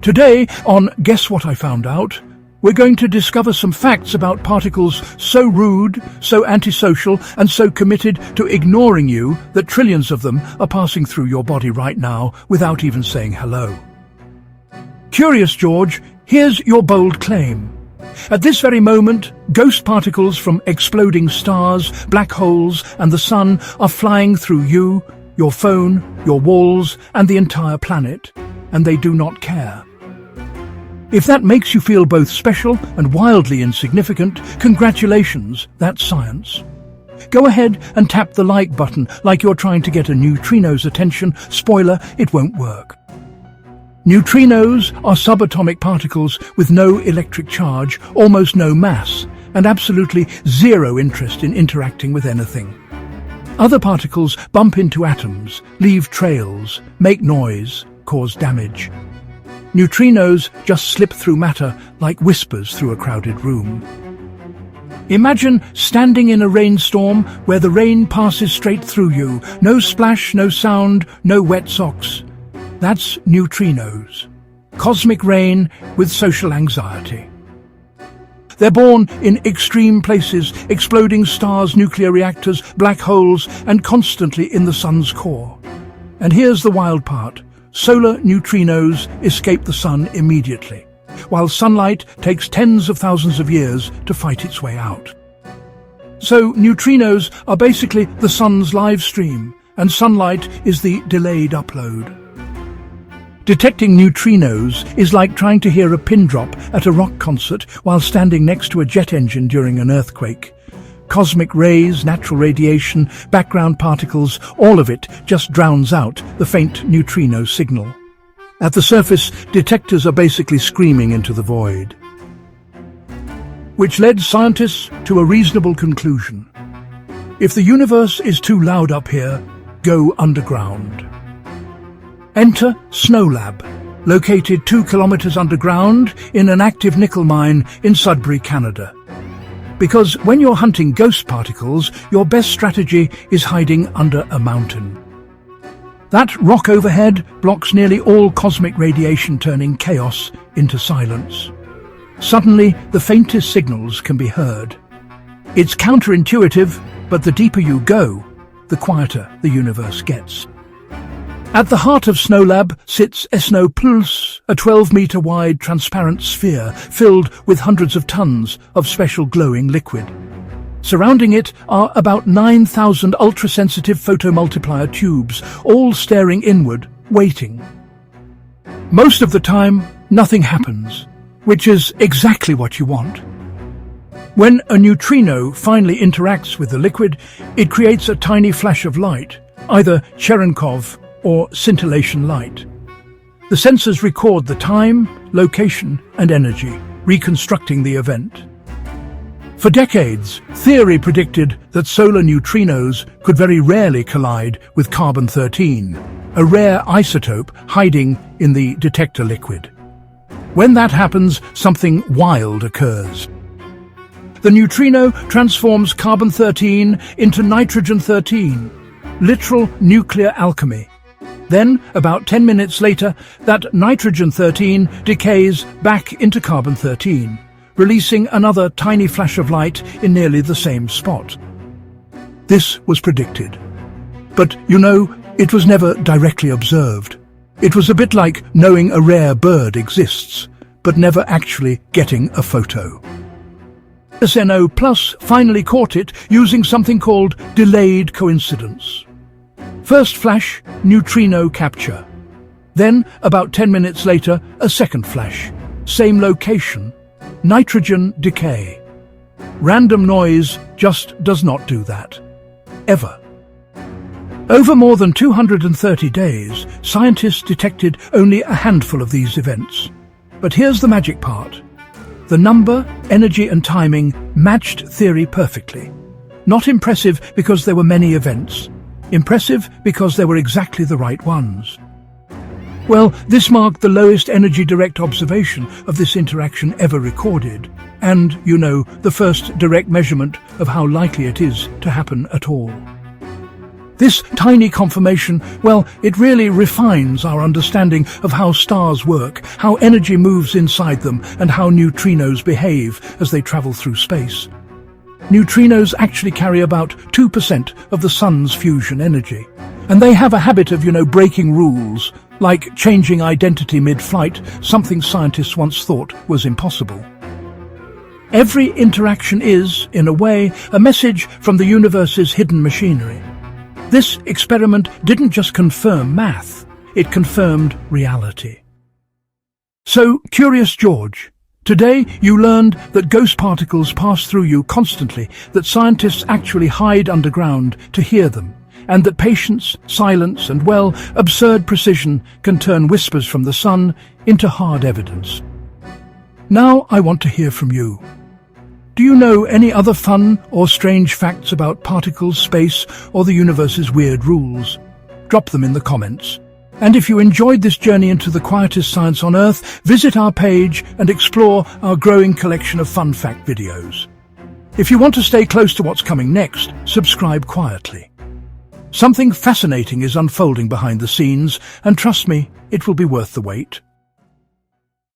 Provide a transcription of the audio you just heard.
Today, on Guess What I Found Out, we're going to discover some facts about particles so rude, so antisocial, and so committed to ignoring you that trillions of them are passing through your body right now without even saying hello. Curious George, here's your bold claim. At this very moment, ghost particles from exploding stars, black holes, and the sun are flying through you, your phone, your walls, and the entire planet, and they do not care. If that makes you feel both special and wildly insignificant, congratulations, that's science. Go ahead and tap the like button like you're trying to get a neutrino's attention. Spoiler, it won't work. Neutrinos are subatomic particles with no electric charge, almost no mass, and absolutely zero interest in interacting with anything. Other particles bump into atoms, leave trails, make noise, cause damage. Neutrinos just slip through matter like whispers through a crowded room. Imagine standing in a rainstorm where the rain passes straight through you. No splash, no sound, no wet socks. That's neutrinos. Cosmic rain with social anxiety. They're born in extreme places, exploding stars, nuclear reactors, black holes, and constantly in the sun's core. And here's the wild part. Solar neutrinos escape the sun immediately, while sunlight takes tens of thousands of years to fight its way out. So neutrinos are basically the sun's live stream, and sunlight is the delayed upload. Detecting neutrinos is like trying to hear a pin drop at a rock concert while standing next to a jet engine during an earthquake. Cosmic rays, natural radiation, background particles, all of it just drowns out the faint neutrino signal. At the surface, detectors are basically screaming into the void. Which led scientists to a reasonable conclusion. If the universe is too loud up here, go underground. Enter SNOLAB, located 2 kilometers underground in an active nickel mine in Sudbury, Canada. Because when you're hunting ghost particles, your best strategy is hiding under a mountain. That rock overhead blocks nearly all cosmic radiation, turning chaos into silence. Suddenly, the faintest signals can be heard. It's counterintuitive, but the deeper you go, the quieter the universe gets. At the heart of SNOLAB sits SNOLAB, a 12-meter-wide transparent sphere filled with hundreds of tons of special glowing liquid. Surrounding it are about 9,000 ultra-sensitive photomultiplier tubes, all staring inward, waiting. Most of the time, nothing happens, which is exactly what you want. When a neutrino finally interacts with the liquid, it creates a tiny flash of light, either Cherenkov or scintillation light. The sensors record the time, location, and energy, reconstructing the event. For decades, theory predicted that solar neutrinos could very rarely collide with carbon-13, a rare isotope hiding in the detector liquid. When that happens, something wild occurs. The neutrino transforms carbon-13 into nitrogen-13, literal nuclear alchemy. Then, about 10 minutes later, that nitrogen-13 decays back into carbon-13, releasing another tiny flash of light in nearly the same spot. This was predicted. But, it was never directly observed. It was a bit like knowing a rare bird exists, but never actually getting a photo. SNOLAB finally caught it using something called delayed coincidence. First flash, neutrino capture. Then, about 10 minutes later, a second flash. Same location. Nitrogen decay. Random noise just does not do that. Ever. Over more than 230 days, scientists detected only a handful of these events. But here's the magic part. The number, energy and timing matched theory perfectly. Not impressive because there were many events. Impressive because they were exactly the right ones. Well, this marked the lowest energy direct observation of this interaction ever recorded, and, the first direct measurement of how likely it is to happen at all. This tiny confirmation, well, it really refines our understanding of how stars work, how energy moves inside them, and how neutrinos behave as they travel through space. Neutrinos actually carry about 2% of the sun's fusion energy. And they have a habit of, breaking rules, like changing identity mid-flight, something scientists once thought was impossible. Every interaction is, in a way, a message from the universe's hidden machinery. This experiment didn't just confirm math, it confirmed reality. So, Curious George, today you learned that ghost particles pass through you constantly, that scientists actually hide underground to hear them, and that patience, silence, and, absurd precision can turn whispers from the sun into hard evidence. Now I want to hear from you. Do you know any other fun or strange facts about particles, space, or the universe's weird rules? Drop them in the comments. And if you enjoyed this journey into the quietest science on Earth, visit our page and explore our growing collection of fun fact videos. If you want to stay close to what's coming next, subscribe quietly. Something fascinating is unfolding behind the scenes, and trust me, it will be worth the wait.